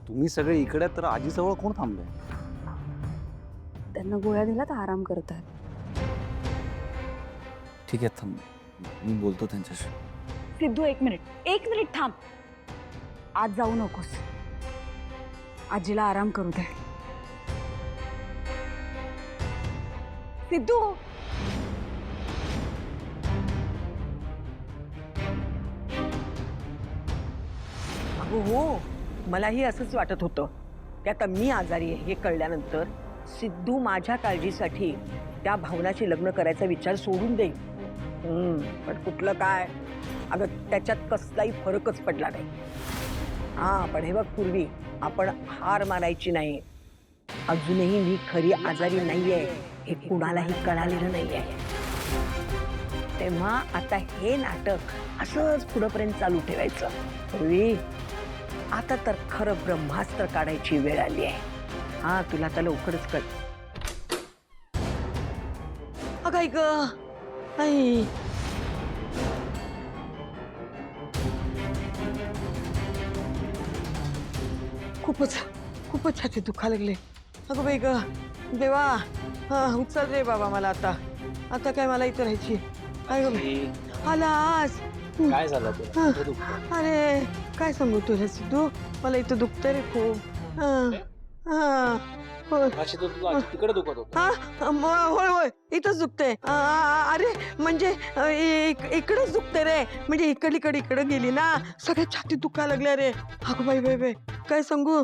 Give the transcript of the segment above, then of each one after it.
तुम्ही सगळे इकडे तर आजीजवळ कोण थांबलंय? त्यांना गोळ्या दिला तर आराम करतात. ठीक आहे, थांब, मी बोलतो त्यांच्याशी. सिद्धू, एक मिनिट थांब. आज जाऊ नकोस. आजीला आराम करू दे. सिद्धू, अगं हो, मलाही असंच वाटत होतं की आता मी आजारी आहे हे कळल्यानंतर सिद्धू माझ्या काळजीसाठी त्या भावनाशी लग्न करायचा विचार सोडून देईल. पण कुठलं काय, अगं त्याच्यात कसलाही फरकच पडला नाही. हा, पण हे बघ पूर्वी, आपण हार मानायची नाही. अजूनही मी खरी आजारी नाहीये हे कुणालाही कळालेलं नाहीये. तेव्हा आता हे नाटक असंच पुढेपर्यंत चालू ठेवायचं. पूर्वी आता तर खरं ब्रह्मास्त्र काढायची वेळ आली आहे. हा, तुला आता लवकरच कळ. अगं आई ग, आई. खूपच छाती दुखा लागले. अगं बाई ग देवा, हा उचल रे बाबा मला आता काय मला इथं राहायची. काय ग बाई, आलास? काय झालं तुला? अरे काय सांगू तुला सिद्धू, मला इथं दुखतंय रे खूप. तिकडे दुखत होत. होय इथंच दुखतंय. अरे म्हणजे इकडेच दुखतंय रे, म्हणजे इकडे गेली ना सगळ्या छाती दुखा लागल्या रे. अगं बाई काय सांगू.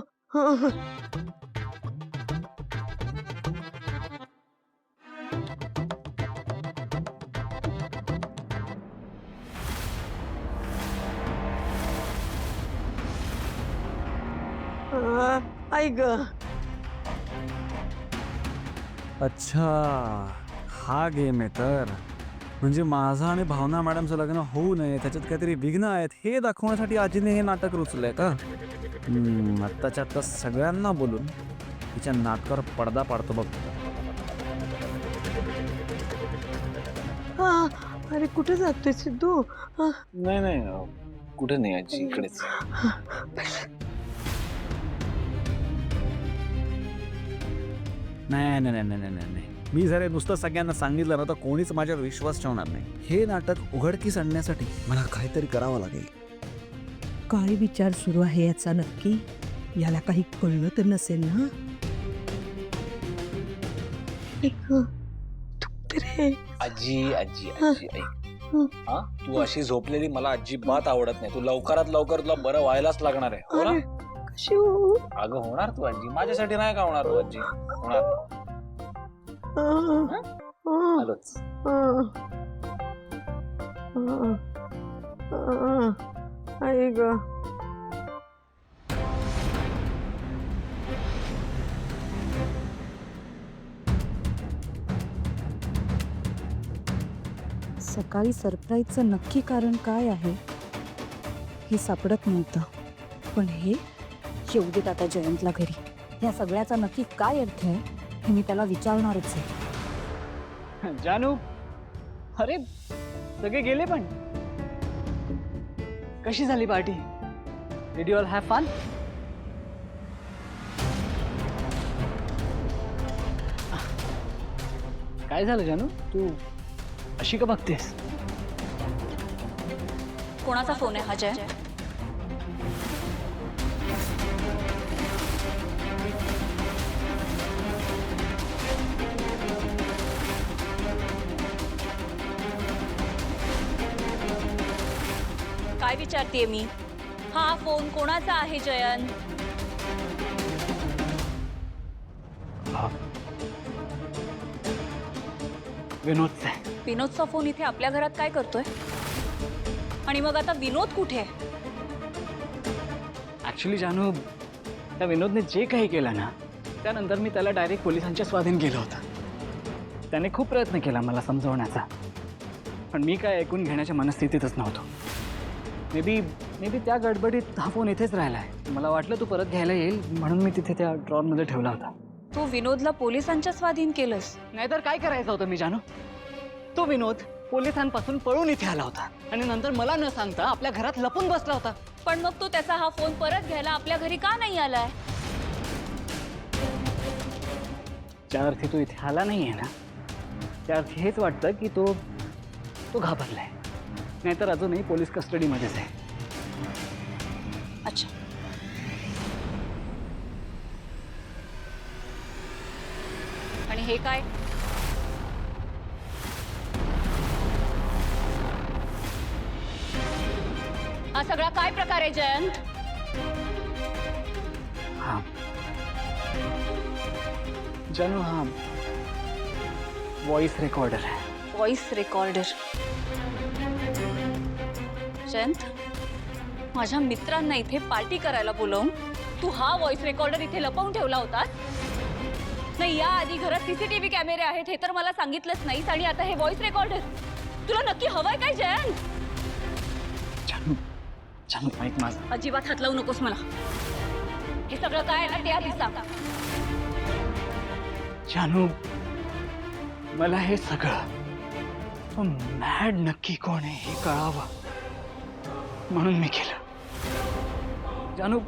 आई ग. अच्छा, हा गेम आहे तर. म्हणजे माझा आणि भावना मॅडमचं लग्न होऊ नये, त्याच्यात काहीतरी विघ्न आहेत हे दाखवण्यासाठी आजीने हे नाटक रुचलंय का? आत्ताच्या आत्ता सगळ्यांना बोलून तिच्या नाटकावर पडदा पाडतो बघ. अरे कुठे जातोय सिद्धू? नाही कुठे नाही आजी, इकडेच. नाही, मी जर नुसतं सगळ्यांना सांगितलं ना तर कोणीच माझ्यावर विश्वास ठेवणार नाही. हे नाटक उघडकीस आणण्यासाठी मला काहीतरी करावं लागेल. काय विचार सुरू आहे याचा नक्की? याला काही कळलं तर नसेल ना? आजी हा, तू अशी झोपलेली मला अजिबात आवडत नाही. तू लवकरात लवकर तुला बरं व्हायलाच लागणार आहे, हो ना? कशी हो? अगं होणार तू आजी, माझ्यासाठी नाही का होणार तू आजी? होणार. आलोच. आई ग. सकाळी सरप्राईजचं नक्की कारण काय आहे हे सापडत नव्हतं. पण हे येऊ देत आता जयंतला घरी. या सगळ्याचा नक्की काय अर्थ आहे हे मी त्याला विचारणारच आहे. जानू, अरे सगळे गेले पण कशी झाली party? Did you all have fun? काय झालं जानू, तू अशी का बघतेस? कोणाचा फोन आहे हा जय? काय विचारतेय मी? हा फोन कोणाचा आहे जयंत? विनोदचा आहे. विनोदचा फोन इथे आपल्या घरात काय करतोय? आणि मग आता विनोद कुठे आहे? ऍक्च्युली जानू, त्या विनोदने जे काही केलं ना त्यानंतर मी त्याला डायरेक्ट पोलिसांच्या स्वाधीन केलं होतं. त्याने खूप प्रयत्न केला मला समजवण्याचा, पण मी काय ऐकून घेण्याच्या मनस्थितीतच नव्हतो. मे बी त्या गडबडीत हा फोन इथेच राहिलाय. मला वाटलं तू परत घ्यायला येईल म्हणून मी तिथे त्या ड्रॉरमध्ये ठेवला होता. तू विनोदला पोलिसांच्या स्वाधीन केलंस? नाहीतर काय करायचं होतं मी जानू? तो विनोद पोलिसांपासून पळून इथे आला होता आणि नंतर मला न सांगता आपल्या घरात लपून बसला होता. पण मग तो त्याचा हा फोन परत घ्यायला आपल्या घरी का नाही आलाय? ज्या अर्थी तो इथे आला नाहीये ना, त्या अर्थी हेच वाटतं की तो घाबरलाय, नाहीतर अजूनही पोलीस कस्टडीमध्येच आहे. अच्छा, आणि हे काय? हा सगळा काय प्रकार आहे जयंत? हा जानू, हा व्हॉइस रेकॉर्डर आहे. Voice recorder. जयंत, माझ्या मित्रांना इथे पार्टी करायला बोलवून तू हा व्हॉइस रेकॉर्डर इथे लपवून ठेवला होतास? नाही, या आधी घरात सीसीटीव्ही कॅमेरे आहेत हे तर मला सांगितलंच नाहीस, आणि आता हे व्हॉइस रेकॉर्डर तुला नक्की हवंय काय जयंत? जानू, जानू ऐक माझं. अजिबात हात लावू नकोस मला. हे सगळं काय आहे ना ते आधी सांग. जानू, मला हे सगळं तो मॅड नक्की कोण आहे हे कळावं म्हणून मी केलं. जानू,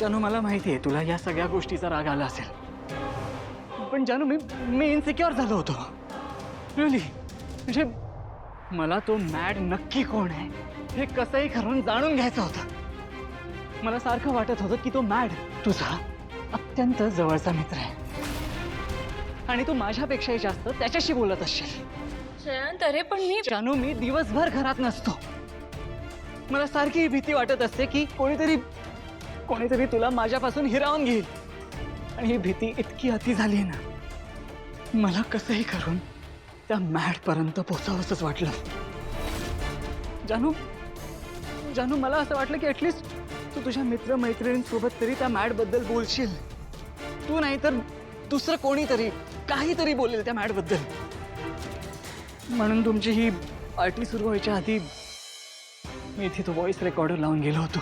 जानू मला माहिती आहे तुला या सगळ्या गोष्टीचा राग आला असेल, पण जानू मी इन्सिक्युअर झालो होतो. रिअली, म्हणजे मला तो मॅड नक्की कोण आहे हे कसंही करून जाणून घ्यायचं होतं. मला सारखं वाटत होतं की तो मॅड तुझा अत्यंत जवळचा मित्र आहे आणि तू माझ्यापेक्षाही जास्त त्याच्याशी बोलत असशील. जयंत, अरे पण मी जानू, मी दिवसभर घरात नसतो. मला सारखी ही भीती वाटत असते की कोणीतरी तुला माझ्यापासून हिरावून घेईल, आणि ही भीती इतकी अति झाली ना, मला कसंही करून त्या मॅड पर्यंत पोहोचावंसच वाटलं. जानू, मला असं वाटलं की ऍटलिस्ट तू तुझ्या मित्रमैत्रिणींसोबत तरी त्या मॅड बद्दल बोलशील. तू नाही तर दुसरं कोणीतरी काहीतरी बोलेल त्या मॅड बद्दल. म्हणून तुमची ही पार्टी सुरू व्हायच्या आधी मी इथे तो व्हॉइस रेकॉर्डर लावून गेलो होतो.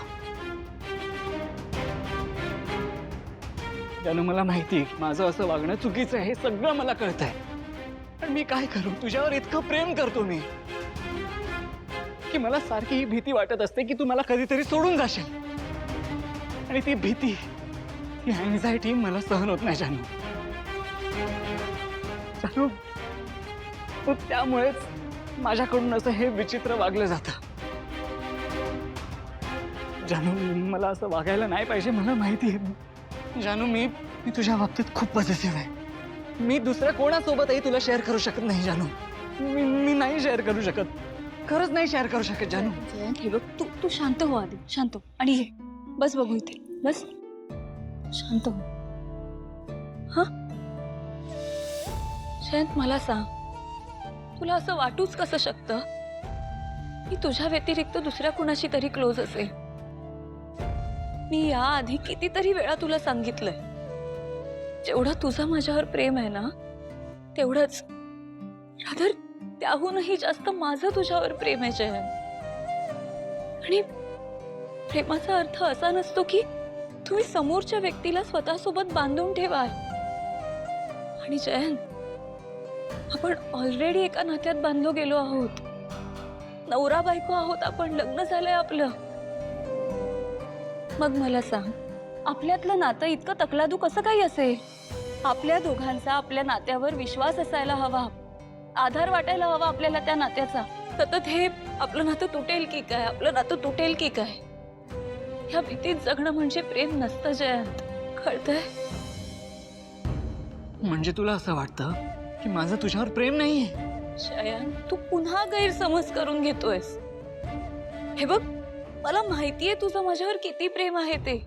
जानू, मला माहिती आहे माझं असं वागणं चुकीचं आहे, हे सगळं मला कळतंय, पण मी काय करू? तुझ्यावर इतकं प्रेम करतो मी की मला सारखी ही भीती वाटत असते की तू मला कधीतरी सोडून जाशील, आणि ती भीती, ती अँझायटी मला सहन होत नाही जानू. जानू, त्यामुळेच माझ्याकडून असं हे विचित्र वागलं जातं. जानू, मला असं वागायला नाही पाहिजे, मला माहिती आहे. जानू, मी तुझ्या बाबतीत खूप पॉझिटिव्ह आहे. मी दुसऱ्या कोणासोबतही तुला शेअर करू शकत नाही जानू. मी नाही शेअर करू शकत, खरंच नाही शेअर करू शकत जानू. जयंत, हे बघ, तू शांत हो आधी, शांत हो. आणि हे बस बघू इथे, बस शांत हो. हा जयंत, मला सांग, तुला असं वाटूच कसं शकतं की तुझ्या व्यतिरिक्त दुसऱ्या कुणाशी तरी क्लोज असेल? मी याआधी कितीतरी वेळा तुला सांगितलंय, जेवढं तुझं माझ्यावर प्रेम आहे ना, तेवढंच रादर त्याहूनही जास्त माझं तुझ्यावर प्रेम आहे जयंत. आणि प्रेमाचा अर्थ असा नसतो की तुम्ही समोरच्या व्यक्तीला स्वतःसोबत बांधून ठेवाल. आणि जयंत, आपण ऑलरेडी एका नात्यात बांधलो गेलो आहोत, नवरा बायको आहोत आपण, लग्न झालंय आपलं. मग मला सांग, आपल्यातलं नातं इतकं तकलादू कसं काही असेल? आपल्या दोघांचा आपल्या नात्यावर विश्वास असायला हवा, आधार वाटायला हवा आपल्याला त्या नात्याचा. सतत हे आपलं नातं तुटेल की काय, आपलं नातं तुटेल की काय, ह्या भीतीत जगणं म्हणजे प्रेम नसतं जयंत, कळतंय? म्हणजे तुला असं वाटतं की माझं तुझ्यावर प्रेम नाहीये? जयंत, तू पुन्हा गैरसमज करून घेतोयस. हे बघ, मला माहितीये तुझं माझ्यावर किती प्रेम आहे ते,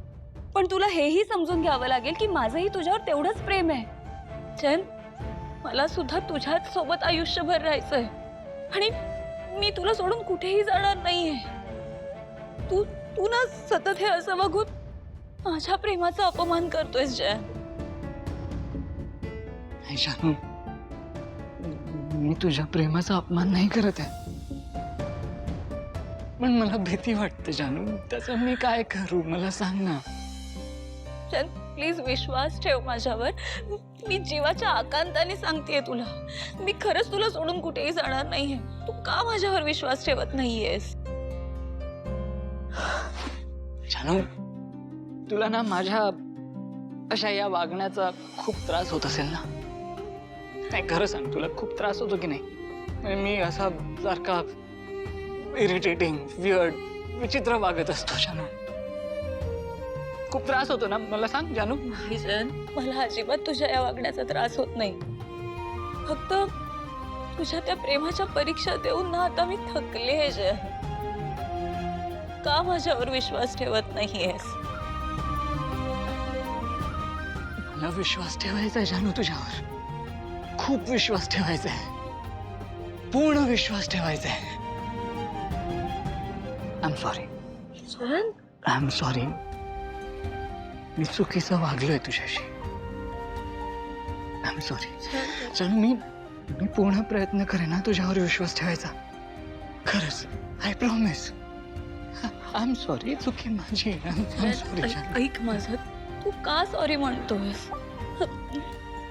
पण तुला हेही समजून घ्यावं लागेल की माझंही तुझ्यावर तेवढंच प्रेम आहे. जयंत, मला सुद्धा तुझ्याच सोबत आयुष्यभर राहायचंय, आणि मी तुला सोडून कुठेही जाणार नाहीये. तू ना सतत हे असं बघून माझ्या प्रेमाचा अपमान करतोयस जयंत. नाही जानू, मी तुझ्या प्रेमाचा अपमान नाही करत आहे, पण मला भीती वाटते जानू. त्याचं मी काय करू मला सांग ना. जयंत, प्लीज विश्वास ठेव माझ्यावर. मी जीवाच्या आकांताने सांगतेय तुला, मी खरंच तुला सोडून कुठेही जाणार नाहीये. तू का माझ्यावर विश्वास ठेवत नाहीयेस? जानू, तुला ना माझ्या अशा या वागण्याचा खूप त्रास होत असेल ना? नाही, खरं सांग, तुला खूप त्रास होतो की नाही? म्हणजे मी असा सारखा इरिटेटिंग, वियर्ड, विचित्र वागत असतो जानू. खूप त्रास होतो ना, मला सांग जानू. नाही जयंत, मला अजिबात तुझ्या या वागण्याचा त्रास होत नाही. फक्त तुझ्या त्या प्रेमाच्या परीक्षा देऊन ना आता मी थकले जयंत. का माझ्यावर विश्वास ठेवत नाहीयेस? मला विश्वास ठेवायचा आहे जानू तुझ्यावर. खूप विश्वास ठेवायचा आहे. पूर्ण विश्वास ठेवायचा आहे. I am sorry. Jayant, I am sorry. मी चुकीचं वागलोय तुझ्याशी. I am sorry. जानू, मी पूर्ण प्रयत्न करेन ना तुझ्यावर विश्वास ठेवायचा. खरंच, I promise. I am sorry. चुकी माझी. I am sorry. ऐक माझं, तू का सॉरी म्हणतोयस?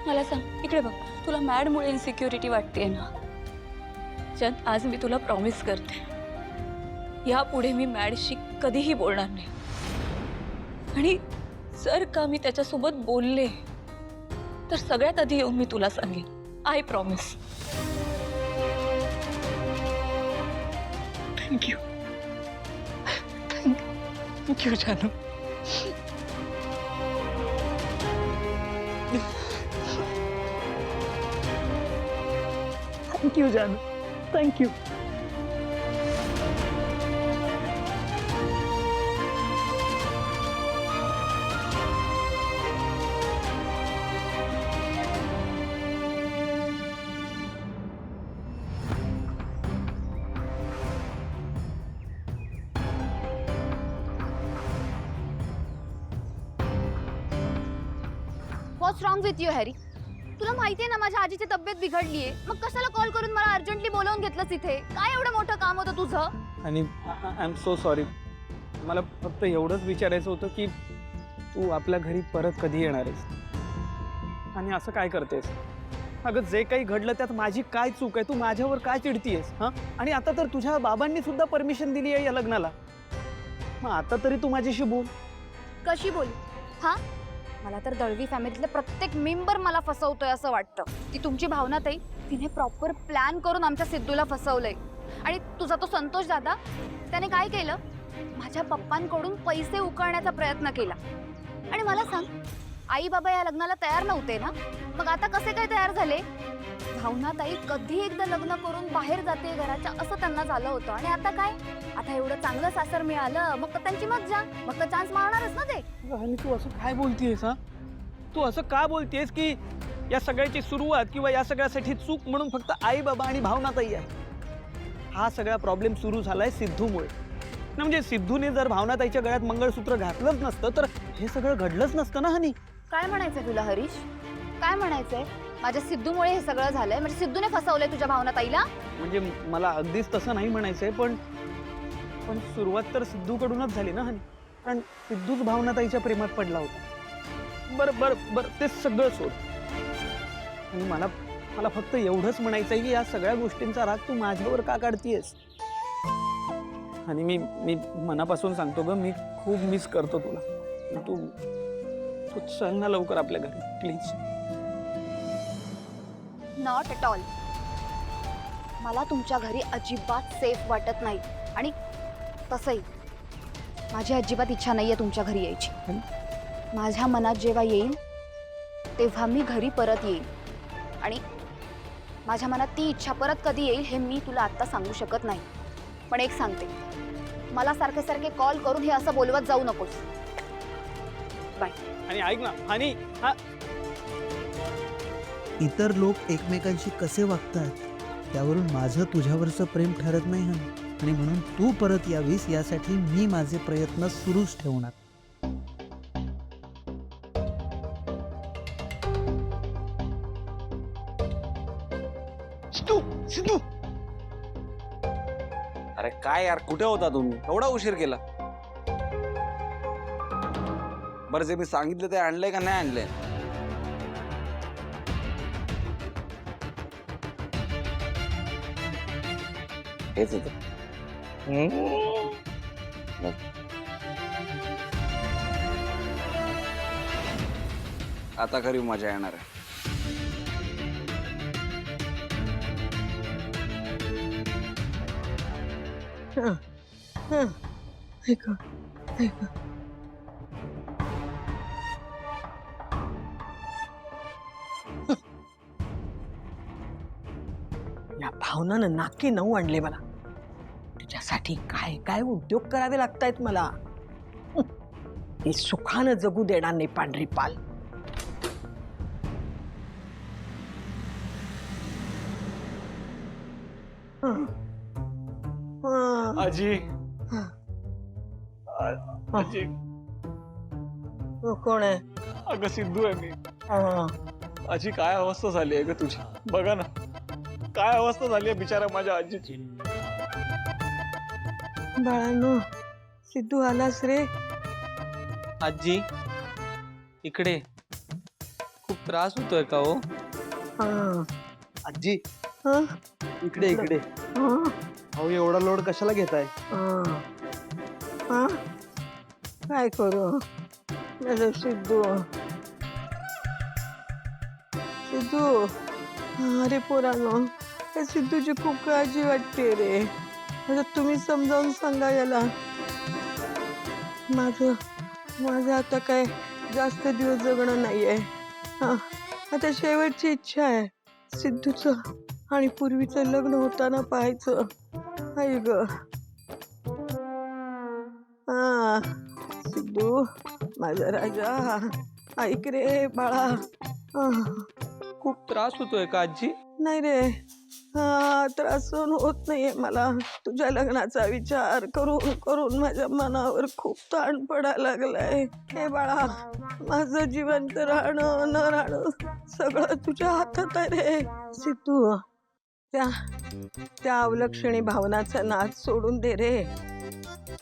मला सांग, इकडे बघ, तुला मॅडमुळे इन्सिक्युरिटी वाटतेय ना? जयंत, आज मी तुला प्रॉमिस करते, यापुढे मी मॅडशी कधीही बोलणार नाही. आणि जर का मी त्याच्यासोबत बोलले तर सगळ्यात आधी येऊन मी तुला सांगेन. I promise. थँक्यू. थँक्यू जानू. थँक्यू जानू. Thank you. What's wrong with you Harry? तुला माहितीये ना माझ्या आजीची तब्येत बिघडलीये, मग कशाला कॉल करून मला अर्जंटली बोलावून घेतलंस इथे? काय एवढं मोठं काम होतं तुझं? आणि आय एम सो सॉरी. मला फक्त एवढंच विचारायचं होतं की तू आपल्या घरी परत कधी येणार आहेस आणि असं काय करतेस? अगं, जे काही घडलं त्यात माझी काय चूक आहे? तू माझ्यावर काय चिडतीयस? हां, आणि आता तर तुझ्या बाबांनी सुद्धा परमिशन दिली आहे या लग्नाला. मग आता तरी तू माझ्याशी बोल. कशी बोल? हा, मला तर दळवी फॅमिलीतले प्रत्येक मेंबर मला फसवतोय असं वाटतं. ती तुमची भावना ताई, तिने प्रॉपर प्लॅन करून आमच्या सिद्धूला फसवलंय. आणि तुझा तो संतोष दादा, त्याने काय केलं? माझ्या पप्पांकडून पैसे उकळण्याचा प्रयत्न केला. आणि मला सांग, आई बाबा या लग्नाला तयार नव्हते ना, मग आता कसे काय तयार झाले? भावना ताई कधी एकदा लग्न करून बाहेर जाते घराच्या असं त्यांना झालं होतं. आणि आता काय? आता एवढं चांगलं सासर मिळालं, मग तर त्यांची मज्जा, मग तर चान्स मारणारच ना ते. आणि तू असं काय बोलतेयस? हा, तू असं का बोलतेयस की या सगळ्याची सुरुवात किंवा या सगळ्यासाठी चूक म्हणून फक्त आई बाबा आणि भावनाताई आहे? हा सगळा प्रॉब्लेम सुरू झालाय सिद्धूमुळे ना. म्हणजे सिद्धूने जर भावनाताईच्या गळ्यात मंगळसूत्र घातलंच नसतं तर हे सगळं घडलंच नसतं ना. हनी, काय म्हणायचंय तुला हरीश? काय म्हणायचंय? माझ्या सिद्धूमुळे हे सगळं झालंय, म्हणजे सिद्धूने फसवलंय तुझ्या भावना ताईला? म्हणजे मला अगदीच तसं नाही म्हणायचंय, पण सुरुवात तर सिद्धूकडूनच झाली ना. हनी, कारण सिद्धूच भावनाताईच्या प्रेमात पडला होता. बरं बरं बरं, ते सगळं सोड. आणि मला फक्त एवढंच म्हणायचंय की या सगळ्या गोष्टींचा राग तू माझ्यावर का काढतीयस? आणि मी मनापासून सांगतो ग, मी खूप मिस करतो तुला. तू चल ना लवकर आपल्या घरी प्लीज. Not at all. मला तुमच्या घरी अजिबात सेफ वाटत नाही. आणि तसंही माझी अजिबात इच्छा नाहीये तुमच्या घरी यायची. माझ्या मनात जेव्हा येईल तेव्हा मी घरी परत येईल. आणि माझ्या मनात ती इच्छा परत कधी येईल हे मी तुला आत्ता सांगू शकत नाही. पण एक सांगते, मला सारखे सारखे कॉल करून हे असं बोलवत जाऊ नकोस. बाय. आणि ऐक ना आणि हा, इतर लोक एकमेकांशी कसे वागतात त्यावरून माझं तुझ्यावरचं प्रेम ठरत नाही हं. आणि म्हणून तू परत यावीस यासाठी मी माझे प्रयत्न सुरूच ठेवणार. सिद्धू, अरे काय यार, कुठे होता तुम्ही? एवढा उशीर केला. बरं, जे मी सांगितलं ते आणलंय का नाही आणलंय? हेच होतं. आता खरी मजा येणार आहे. या भावनानं नाकी नऊ आणले मला. तुझ्यासाठी काय काय उद्योग करावे लागतायत मला. मी सुखानं जगू देणार नाही पांढरी पाल. आजी आजी कोण आहे? अगं सिद्धू आहे मी. आजी काय अवस्था झाली आहे ग तुझी. बघा ना काय अवस्था झाली आहे बिचारा माझ्या आजीची. बाळांनो, सिद्धू आलास रे. आजी इकडे. खूप त्रास होतोय का हो? आजी हं? इकडे इकडे. हं? अहो एवढा लोड कशाला घेताय? हं. हं? काय करू माझं सिद्धू. सिद्धू, अरे पोरांनो, या सिद्धूची खूप काळजी वाटते रे. आता तुम्ही समजावून सांगा याला. माझं आता काय जास्त दिवस जगणं नाहीये. आता शेवटची इच्छा आहे सिद्धूचं आणि पूर्वीचं लग्न होताना पाहायचं. आई ग. सिद्धू माझा राजा, ऐक रे बाळा. खूप त्रास होतोय का आजी? नाही रे, त्रास सहन होत नाहीये मला. तुझ्या लग्नाचा विचार करून करून माझ्या मनावर खूप ताण पडायला लागलाय. हे बाळा, माझं जिवंत राहणं न राहणं सगळं तुझ्या हातात आहे रे. सिद्धू, त्या अवलक्षणी भावनाचा नाद सोडून दे रे.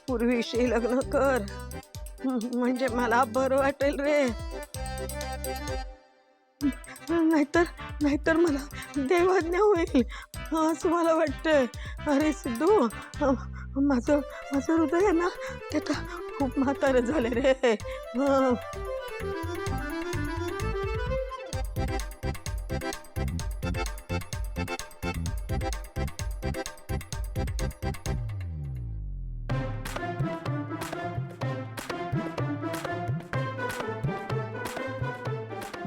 पूर्वीशी लग्न कर, म्हणजे मला बरं वाटेल रे. नाहीतर मला देवाज्ञा होईल असं मला वाटतंय. अरे सिद्धू, माझं हृदय आहे ना ते आता खूप म्हातारं झाले रे.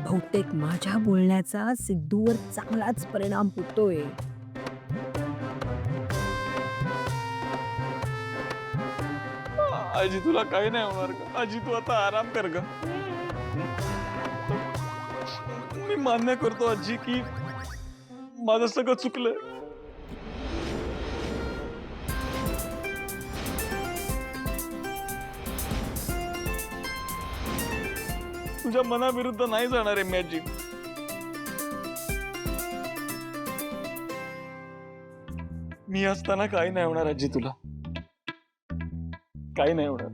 बहुतेक माझ्या बोलण्याचा सिद्धूवर चांगलाच परिणाम होतोय. आजी तुला काही नाही होणार का? आजी तू आता आराम कर ग. मी मान्य करतो आजी की माझं सगळं चुकलं. तुझ्या मनाविरुद्ध नाही जाणार आहे मी आजी. मी असताना काही नाही होणार आजी तुला. काही नाही होणार.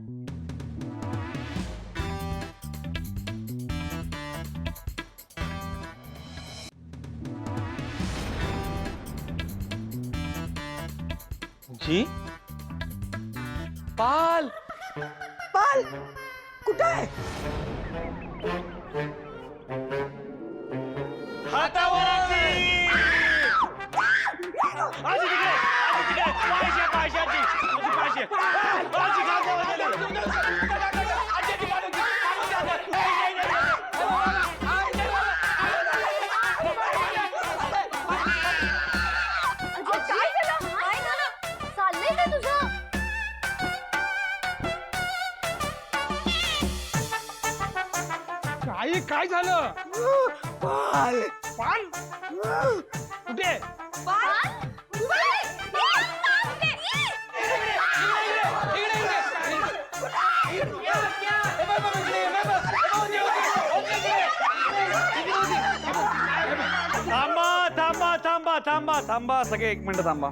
जी पाल पाल कुठं आहे? हातावर आजी. आजी तिकडे, आजी तिकडे. पाहिजे, पाहिजे आजी. आजी पाहिजे. आजी घाबरत आहे. आजी, आजी पाठव. काय झालं? चाललंय काय तुझं? काय झालं? पाल पाल कुठे? थांबा थांबा थांबा थांबा थांबा सगळे 1 मिनिट थांबा.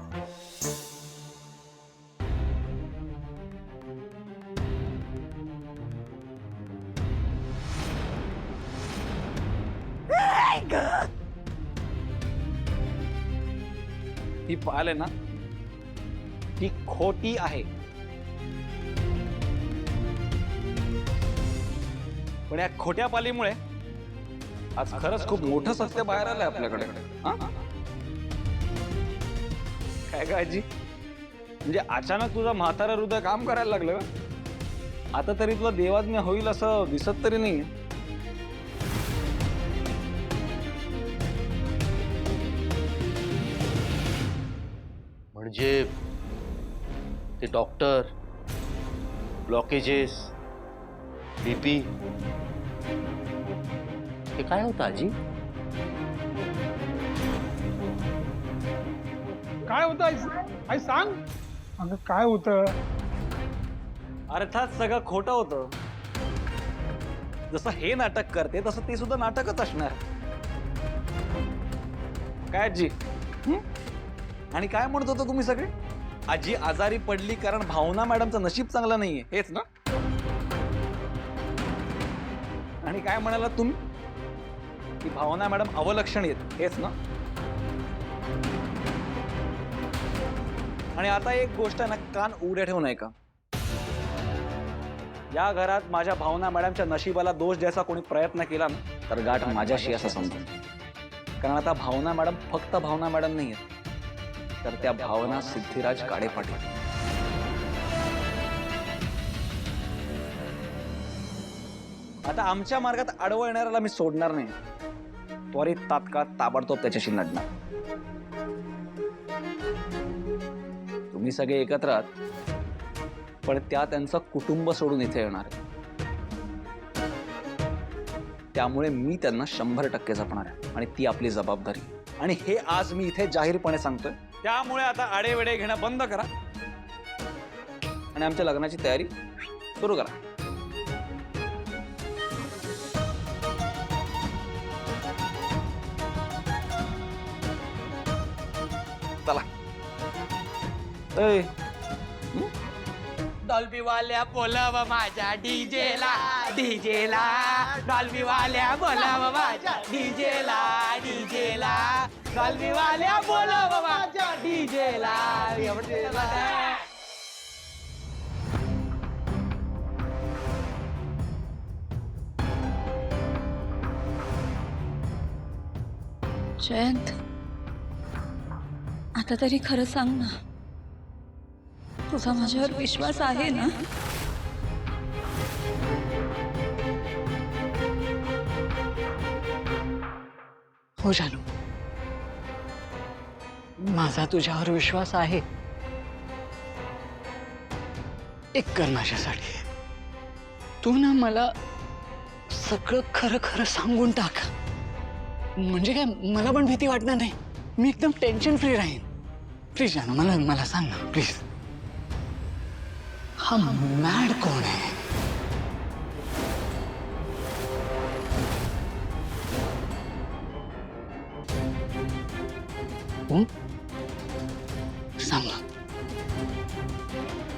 ही पाल आहे ना ती खोटी आहे. पण या खोट्या पालीमुळे आज खरंच खूप मोठं सत्य बाहेर आलंय आपल्याकडे. हा? काय का आजी, म्हणजे अचानक तुझं म्हातारा हृदय काम करायला लागलं का? आता तरी तुला देवाज्ञ होईल असं दिसत तरी नाही. म्हणजे ते डॉक्टर, ब्लॉकेजेस, बीपी, हे काय होतं आजी? काय होतं आई सांग. अगं काय होतं? अर्थात सगळं खोटं होतं. जसं हे नाटक करते तसं ते सुद्धा नाटकच असणार. काय आजी? आणि काय म्हणत होता तुम्ही सगळे? आजी आजारी पडली कारण भावना मॅडमचं नशीब चांगलं नाहीये, हेच ना? आणि काय म्हणाला तुम्ही? की भावना मॅडम अवलक्षण येत, हेच ना? आणि आता एक गोष्ट आहे ना, कान उघडे ठेवू नये का? या घरात माझ्या भावना मॅडमच्या नशिबाला दोष द्यायचा कोणी प्रयत्न केला ना, तर गाठ माझ्याशी असं समजा. कारण आता भावना मॅडम फक्त भावना मॅडम नाही आहेत, तर त्या भावना सिद्धिराज काळे पाटील. आता आमच्या मार्गात आडवं येणाऱ्याला मी सोडणार नाही. त्वरित तात्काळ ताबडतोब त्याच्याशी लढणार. तुम्ही सगळे एकत्र आहात, पण त्या त्यांचं कुटुंब सोडून इथे येणार आहे. त्यामुळे मी त्यांना 100% जपणार आहे आणि ती आपली जबाबदारी. आणि हे आज मी इथे जाहीरपणे सांगतोय. त्यामुळे आता आडेवेडे घेणं बंद करा आणि आमच्या लग्नाची तयारी सुरू करा. चला. डॉल्बी वाल्या बोलाव माझ्या डीजेला, डीजेला. डॉल्बी वाल्या बोलाव माझ्या डीजेला, डीजेला. डॉल्बी वाल्या बोलाव माझ्या डीजेला. जयंत, आता तरी खरं सांग ना, तुझा माझ्यावर विश्वास आहे ना? हो जानू, माझा तुझ्यावर विश्वास आहे. एक कर माझ्यासाठी, तू ना मला सगळं खरं खरं सांगून टाक. म्हणजे काय, मला पण भीती वाटणार नाही. मी एकदम टेन्शन फ्री राहीन. प्लीज जानू, मला सांग ना प्लीज. हा मॅड कोण आहे? सांग ना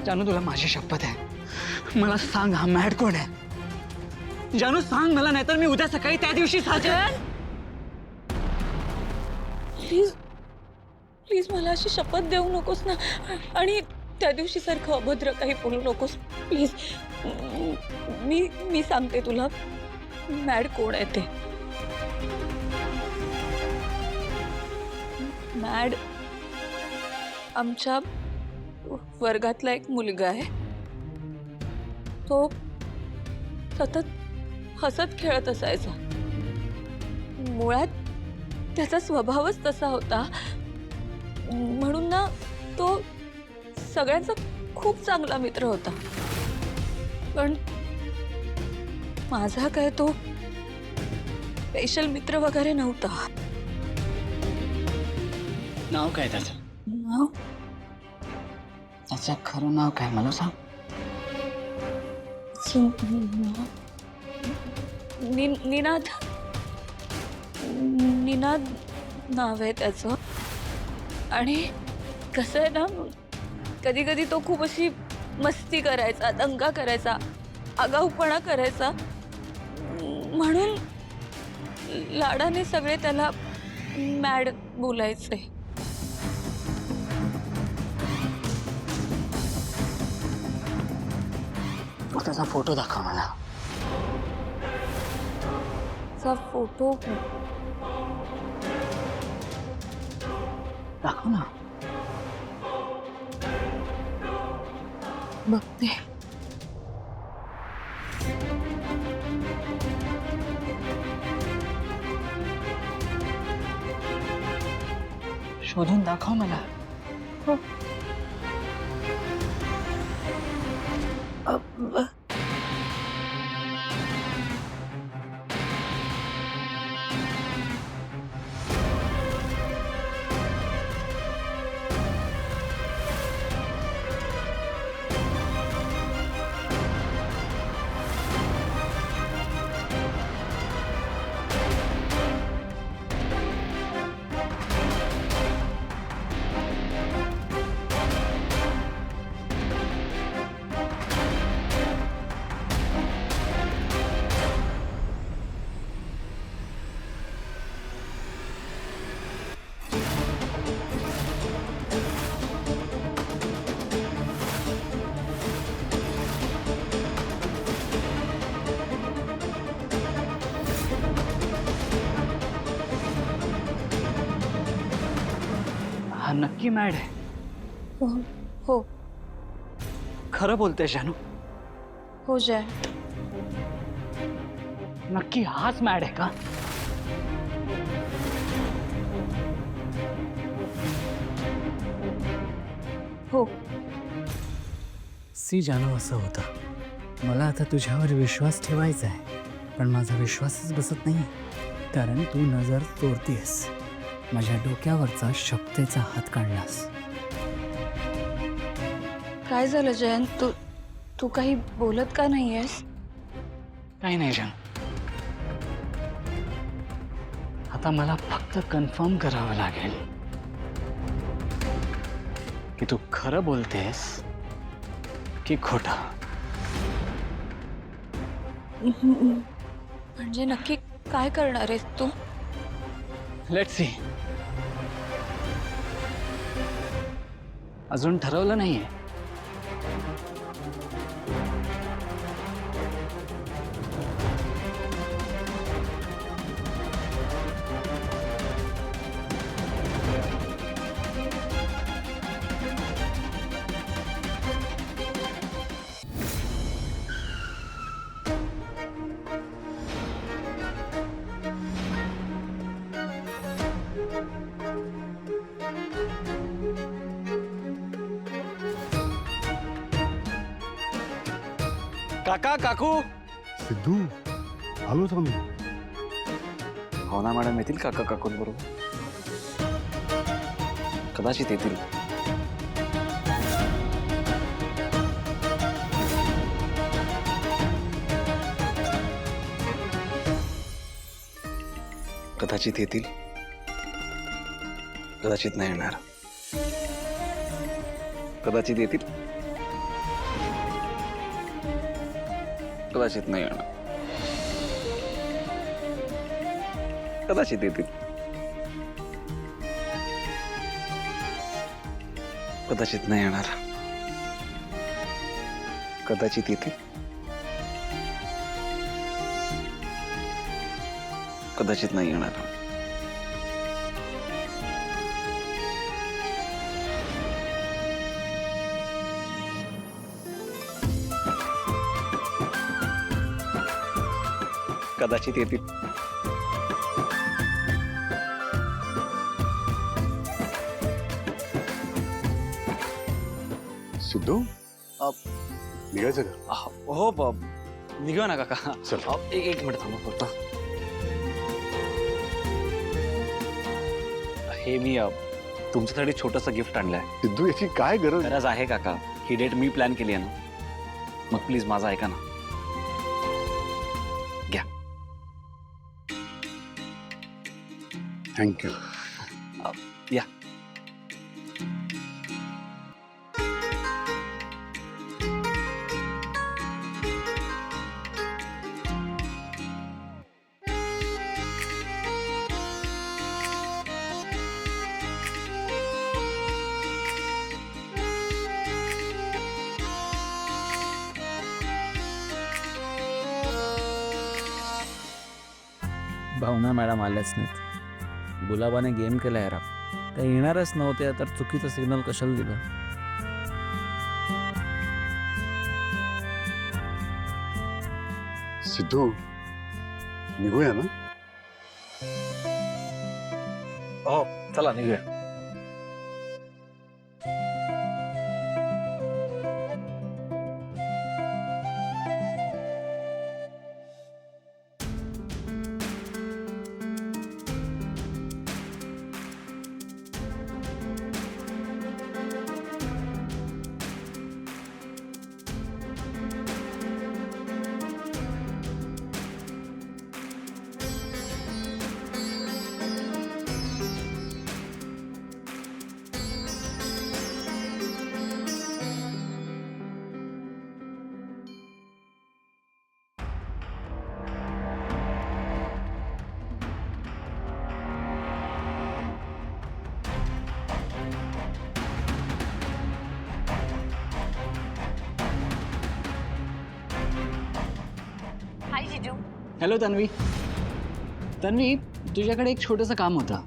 जानू, तुला माझी शपथ आहे, मला सांग हा मॅड कोण आहे? जानू सांग मला, नाहीतर मी उद्या सकाळी त्या दिवशी साजर. प्लीज प्लीज मला अशी शपथ देऊ नकोस ना, आणि त्या दिवशी सारखं अभद्र काही बोलू नकोस प्लीज. मी सांगते तुला मॅड कोण आहे ते. मॅड आमच्या वर्गातला एक मुलगा आहे. तो सतत हसत खेळत असायचा. मुळात त्याचा स्वभावच तसा होता, म्हणून ना तो सगळ्यांचा खूप चांगला मित्र होता. पण माझा काय तो स्पेशल मित्र वगैरे नव्हता. नाव काय त्याचं? नाव? त्याचं खरं नाव काय मला सांग. निनाद निनाद नाव आहे त्याचं. आणि कसं आहे ना, कधी कधी तो खूप अशी मस्ती करायचा, दंगा करायचा, आगाऊपणा करायचा, म्हणून लाडाने सगळे त्याला मॅड बोलायचे. त्याचा फोटो दाखव मला. त्याचा फोटो दाखव ना. बघते. शोधून दाखव मला. हा नक्की मॅड आहे. हो खरं बोलते जानू. हो जय. नक्की हाच मॅड आहे का? हो. सी जानू, असं होतं. मला आता तुझ्यावर विश्वास ठेवायचा आहे, पण माझा विश्वासच बसत नाही, कारण तू नजर चोरतीयस. माझ्या डोक्यावरचा शक्तीचा हात काढलास. काय झालं जयंत? तू तू काही बोलत का नाहीयेस? काही नाही जानू. आता मला फक्त कन्फर्म करावं लागेल की तू खरं बोलतेस की खोटं. म्हणजे नक्की काय करणार आहेस तू? Let's see. अजून ठरवलं नाहीये. काका काकू. सिद्धू, आलोच आम्ही. भावना मॅडम येतील काका काकूंबरोबर. कदाचित येतील. कदाचित येतील, कदाचित नाही येणार. कदाचित येतील, कदाचित नाही येणार. कदाचित येतील, कदाचित नाही येणार. कदाचित येतील, कदाचित नाही येणार. कदाचित येतील. सिद्धू, निघायचं का? हो निघूया ना काका. चल. एक मिनिट थांबा फक्त. हे मी तुमच्यासाठी छोटंसं गिफ्ट आणलंय. सिद्धू, याची काय गरज? गरज आहे काका. ही डेट मी प्लॅन केली आहे ना, मग प्लीज माझं ऐका ना. घ्या. थँक्यू. या. भावना मॅडम आल्याच नाहीत. गुलाबाने गेम केला यार. त्या येणारच नव्हत्या तर चुकीचं सिग्नल कशाला दिलं. सिद्धू निघूया ना. हो चला निघूया. हाय जिजू. हॅलो तन्वी. तन्वी, तुझ्याकडे एक छोटंसं काम होतं.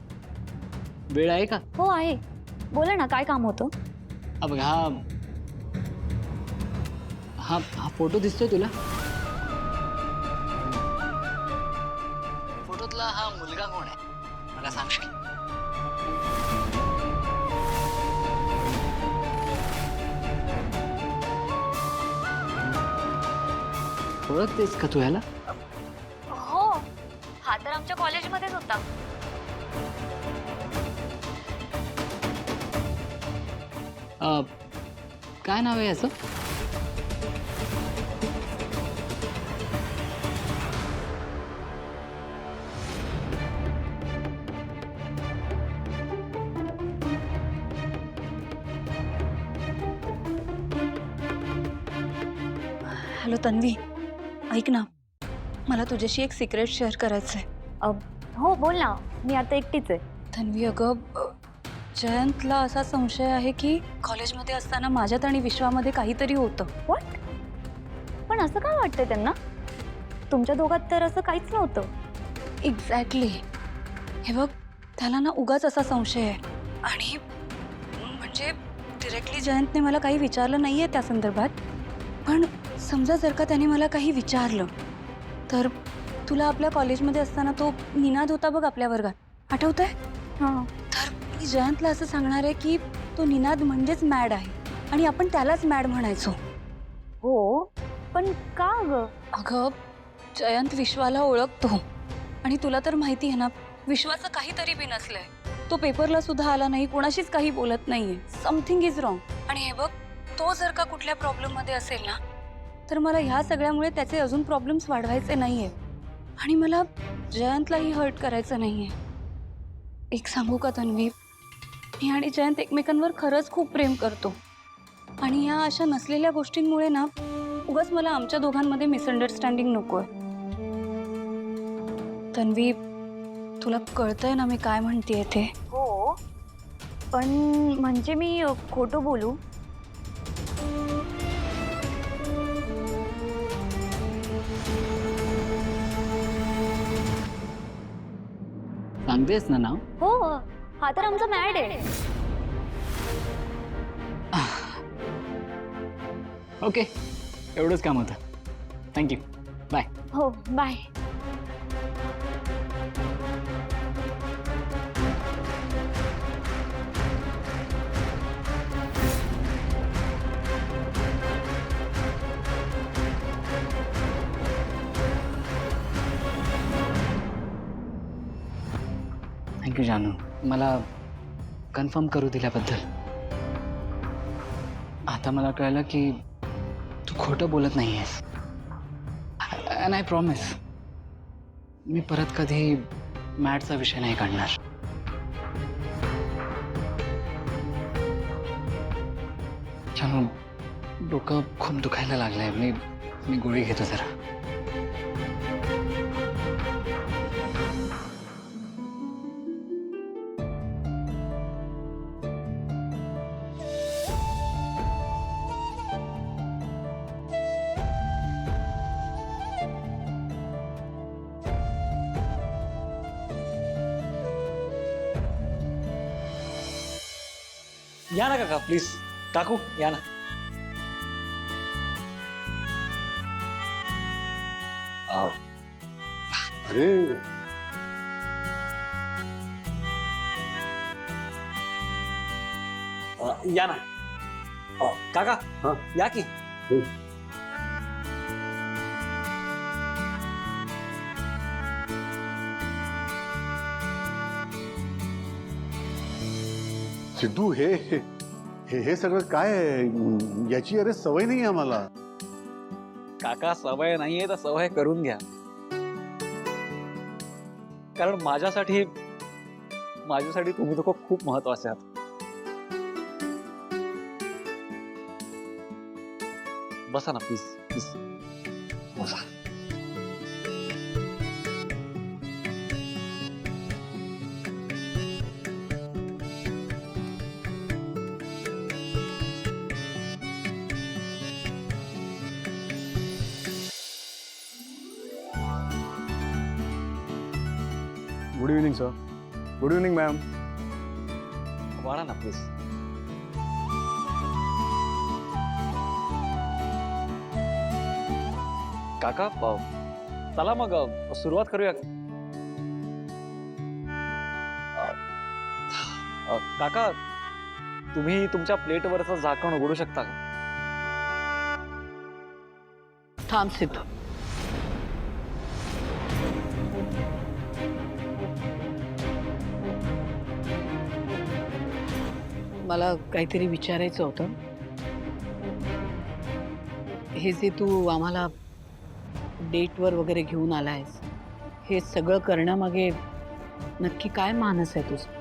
वेळ आहे का? हो आहे. बोला ना, काय काम होतं? बघ हा हा हा फोटो दिसतोय तुला? फोटोतला हा मुलगा कोण आहे मला सांगशील? ओळखतेस का तू ह्याला? हो, हा तर आमच्या कॉलेजमध्येच होता. काय नाव आहे याचं? हॅलो तन्वी, ऐक ना, मला तुझ्याशी एक सिक्रेट शेअर करायचं आहे. हो बोल ना, मी आता एकटीच आहे. तन्वी अगं, जयंतला असा संशय आहे की कॉलेजमध्ये असताना माझ्यात आणि विश्वामध्ये काहीतरी होतं. व्हॉट? पण असं काय वाटतंय त्यांना? तुमच्या दोघात तर असं काहीच नव्हतं. एक्झॅक्टली. हे बघ, त्याला ना उगाच असा संशय आहे. आणि म्हणजे डिरेक्टली जयंतने मला काही विचारलं नाही आहे त्या संदर्भात. पण समजा जर का त्याने मला काही विचारलं तर, तुला आपल्या कॉलेजमध्ये असताना तो निनाद होता बघ आपल्या वर्गात, आठवतंय? हां. तर मी जयंतला असं सांगणार आहे की तो निनाद म्हणजेच मॅड आहे आणि आपण त्यालाच मॅड म्हणायचो. हो, पण का ग? अगं, जयंत विश्वाला ओळखतो आणि तुला तर माहिती आहे ना, विश्वाचं काहीतरी बी नसलंय. तो पेपरला सुद्धा आला नाही, कोणाशीच काही बोलत नाहीये. Something is wrong. आणि हे बघ, तो जर का कुठल्या प्रॉब्लेममध्ये असेल ना, तर मला ह्या सगळ्यामुळे त्याचे अजून प्रॉब्लेम्स वाढवायचे नाहीये आणि मला जयंतलाही हर्ट करायचं नाहीये. एक सांगू का तन्वी, मी आणि जयंत एकमेकांवर खरंच खूप प्रेम करतो आणि ह्या अशा नसलेल्या गोष्टींमुळे ना उगाच मला आमच्या दोघांमध्ये मिसअंडरस्टँडिंग नकोय. तन्वी, तुला कळतंय ना मी काय म्हणतेय ते? हो, पण म्हणजे मी खोटं बोलू? सांगतेस ना नाव? हो, हा तर आमचा मॅड आहे. ओके, एवढंच काम होतं. Thank you, bye. हो, बाय. थँक्यू जानू, मला कन्फर्म करू दिल्याबद्दल. आता मला कळलं की तू खोटं बोलत नाही आहेस. अँड आय प्रॉमिस, मी परत कधी मॅडचा विषय नाही काढणार. जानू, डोकं खूप दुखायला लागलंय. मी गोळी घेतो जरा. या ना काका प्लीज. काकू या ना. अरे या ना. काका हा. या की. सिद्धू हे हे हे सगळं काय आहे? याची अरे सवय नाही आम्हाला. काका सवय नाहीये तर सवय करून घ्या. कारण माझ्यासाठी तुम्ही लोक खूप महत्वाचे आहात. बसा ना प्लीज प्लीज बसा. Good evening sir. Good evening ma'am. वाढा ना प्लीज. काका चला मग सुरुवात करूया. काका तुम्ही तुमच्या प्लेटवरचं झाकण उघडू शकता का? थांब सिद्धू. मला काहीतरी विचारायचं होतं. हे जे तू आम्हाला डेटवर वगैरे घेऊन आलायस, हे सगळं करण्यामागे नक्की काय मानस आहे तुझं?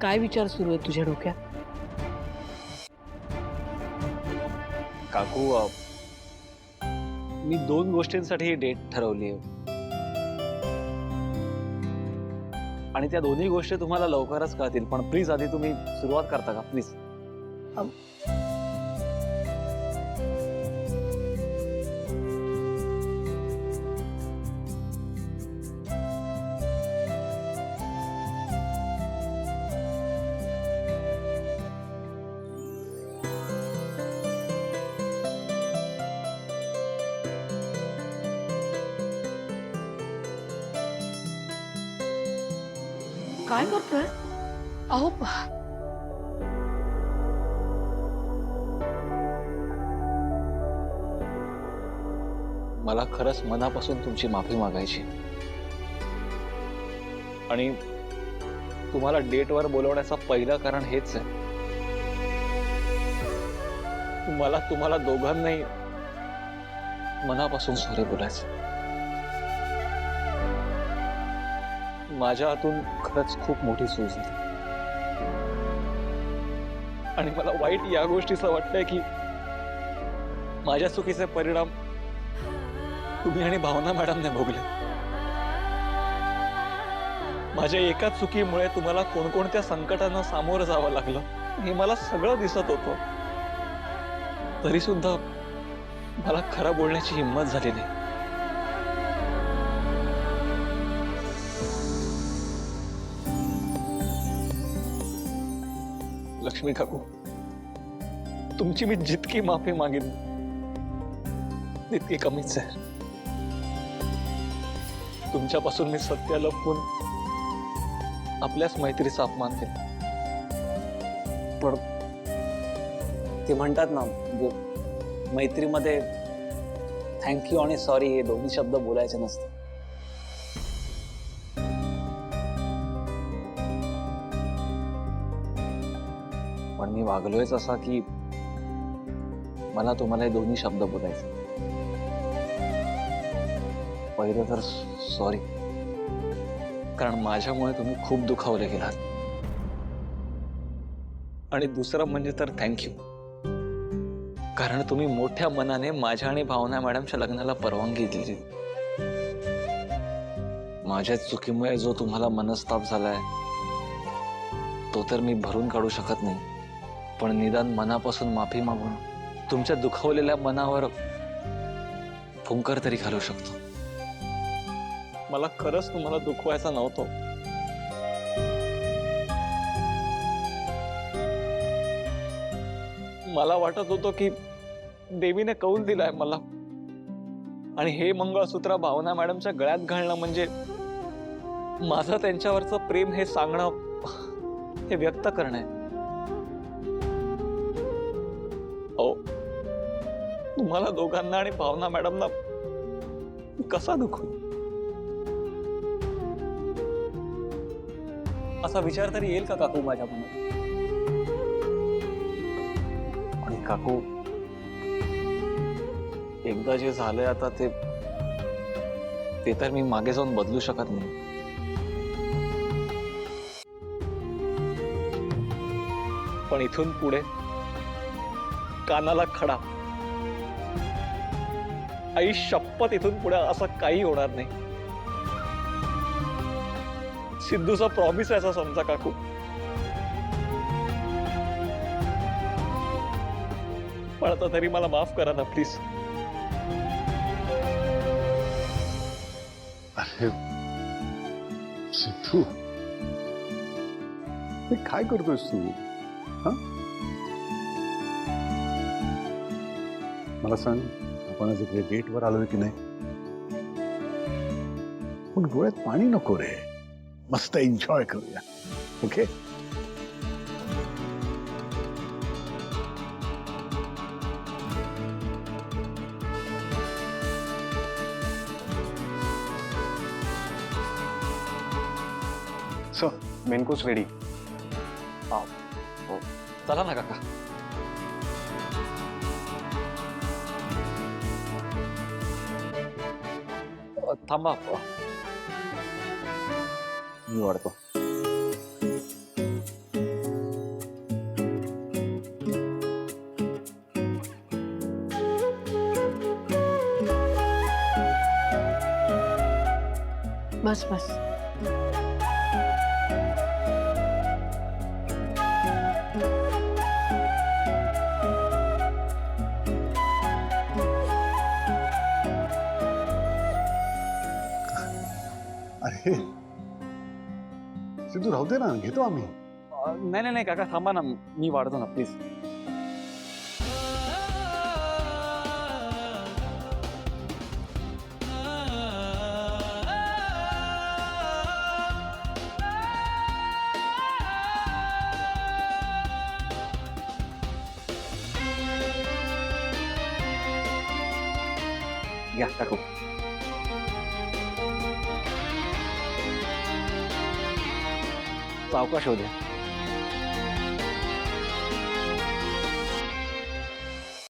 काय विचार सुरू आहे तुझ्या डोक्यात? काकू मी 2 गोष्टींसाठी ही डेट ठरवली आहे आणि त्या दोन्ही गोष्टी तुम्हाला लवकरच कळतील. पण प्लीज आधी तुम्ही सुरुवात करता का प्लीज? काय करतोय? अहो मला खरंच मनापासून तुमची माफी मागायची आणि तुम्हाला डेटवर बोलवण्याचं पहिलं कारण हेच आहे. मला तुम्हाला दोघांनाही मनापासून सॉरी बोलायचं. माझ्या हातून खरंच खूप मोठी चूक झाली आणि मला वाईट या गोष्टीचं वाटतंय की माझ्या चुकीचे परिणाम तुम्ही आणि भावना मॅडमने भोगले. माझ्या एका चुकीमुळे तुम्हाला कोणकोणत्या संकटांना सामोरं जावं लागलं हे मला सगळं दिसत होतं. तरी सुद्धा मला खरं बोलण्याची हिंमत झाली नाही. लक्ष्मी काकू, तुमची मी जितकी माफी मागेन तितकी कमीच आहे. तुमच्यापासून मी सत्य लपवून आपल्याच मैत्रीचा अपमान केला. पण ते म्हणतात ना, मैत्रीमध्ये थँक्यू आणि सॉरी हे दोन्ही शब्द बोलायचे नसतात. पण मी वागलोयच असा की मला तुम्हाला हे दोन्ही शब्द बोलायचे. पहिलं तर सॉरी, कारण माझ्यामुळे तुम्ही खूप दुखावले गेलात. आणि दुसरं म्हणजे तर थँक्यू, कारण तुम्ही मोठ्या मनाने माझ्या आणि भावना मॅडमच्या लग्नाला परवानगी दिली. माझ्या चुकीमुळे जो तुम्हाला मनस्ताप झालाय तो तर मी भरून काढू शकत नाही, पण निदान मनापासून माफी मागून तुमच्या दुखावलेल्या मनावर फुंकर तरी घालू शकतो. मला खरंच तुम्हाला दुखवायचं नव्हतं. मला वाटत होतं की देवीने कौल दिलाय मला, आणि हे मंगळसूत्र भावना मॅडमच्या गळ्यात घालणं म्हणजे माझं त्यांच्यावरचं प्रेम हे सांगणं, हे व्यक्त करणं आहे. हो, तुम्हाला दोघांना आणि भावना मॅडमना कसा दुखू, असा विचार तरी येईल का काकू माझ्या मनात? आणि काकू, एकदा जे झालंय आता ते तर मी मागे जाऊन बदलू शकत नाही. पण इथून पुढे कानाला खडा, आई शपथ, इथून पुढे असं काही होणार नाही. सिद्धूचा प्रॉमिस आहे असं समजा काकू. पण आता तरी मला माफ करा ना प्लीज. अरे सिद्धू, हे काय करतोयस तू? हा, मला सांग, आपण आज इकडे डेटवर आलोय की नाही? पण डोळ्यात पाणी नको रे, मस्त एन्जॉय करूया. Okay? Sir, main course ready. हो, चला ना काका. थांबा, मी वाढतो. बस बस. अरे सिद्धू, राहू दे ना, घेतो आम्ही. नाही नाही काका, थांबा ना, मी वाढतो ना प्लीज. या काकू. सावकाश होऊ द्या.